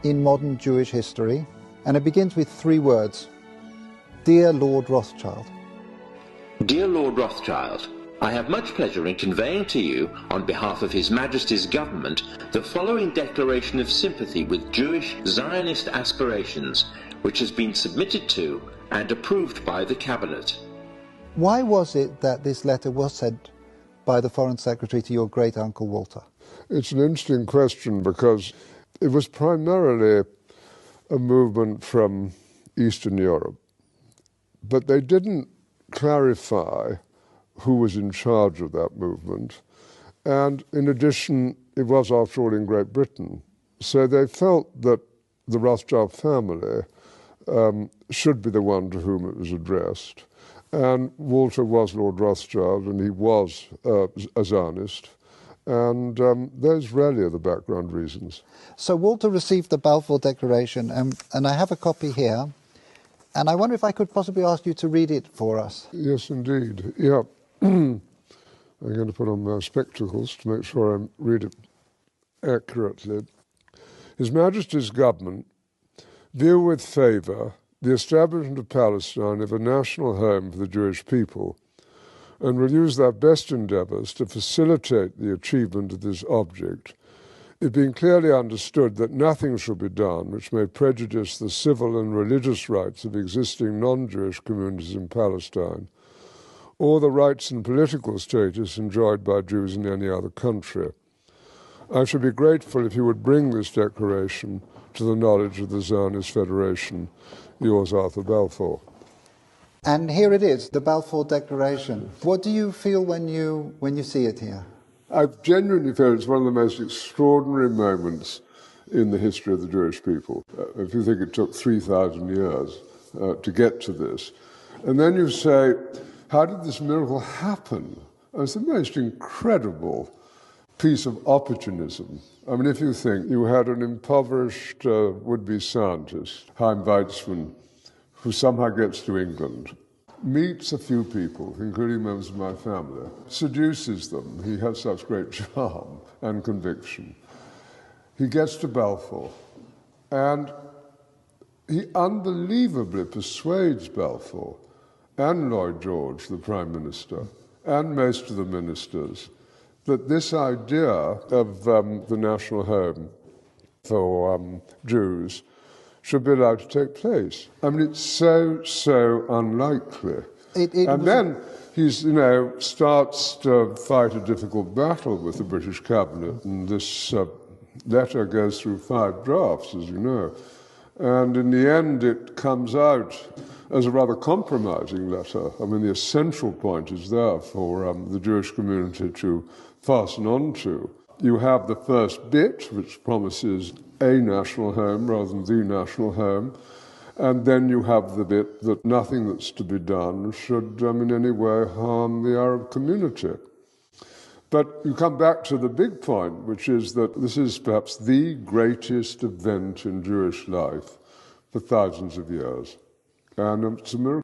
in modern Jewish history, and it begins with 3 words: Dear Lord Rothschild. Dear Lord Rothschild, I have much pleasure in conveying to you, on behalf of His Majesty's Government, the following declaration of sympathy with Jewish Zionist aspirations, which has been submitted to and approved by the Cabinet. Why was it that this letter was sent by the Foreign Secretary to your great-uncle Walter? It's an interesting question because it was primarily a movement from Eastern Europe, but they didn't clarify who was in charge of that movement. And in addition, it was, after all, in Great Britain. So they felt that the Rothschild family should be the one to whom it was addressed. And Walter was Lord Rothschild, and he was a Zionist. And those really are the background reasons. So Walter received the Balfour Declaration, and I have a copy here. And I wonder if I could possibly ask you to read it for us. Yes, indeed. Yeah. I'm going to put on my spectacles to make sure I read it accurately. His Majesty's Government view with favour the establishment of Palestine as a national home for the Jewish people, and will use their best endeavours to facilitate the achievement of this object, it being clearly understood that nothing shall be done which may prejudice the civil and religious rights of existing non-Jewish communities in Palestine, or the rights and political status enjoyed by Jews in any other country. I should be grateful if you would bring this declaration to the knowledge of the Zionist Federation. Yours, Arthur Balfour. And here it is, the Balfour Declaration. What do you feel when you see it here? I genuinely feel it's one of the most extraordinary moments in the history of the Jewish people. If you think it took 3,000 years to get to this. And then you say, how did this miracle happen? It's the most incredible piece of opportunism. I mean, if you think you had an impoverished would-be scientist, Chaim Weizmann, who somehow gets to England, meets a few people, including members of my family, seduces them. He has such great charm and conviction. He gets to Balfour, and he unbelievably persuades Balfour and Lloyd George, the Prime Minister, and most of the ministers, that this idea of the national home for Jews should be allowed to take place. I mean, it's so unlikely. And then he starts to fight a difficult battle with the British cabinet, and this letter goes through 5 drafts, as you know. And in the end, it comes out as a rather compromising letter. I mean, the essential point is there for the Jewish community to fasten on to. You have the first bit, which promises a national home rather than the national home, and then you have the bit that nothing that's to be done should in any way harm the Arab community. But you come back to the big point, which is that this is perhaps the greatest event in Jewish life for thousands of years. And it's a miracle.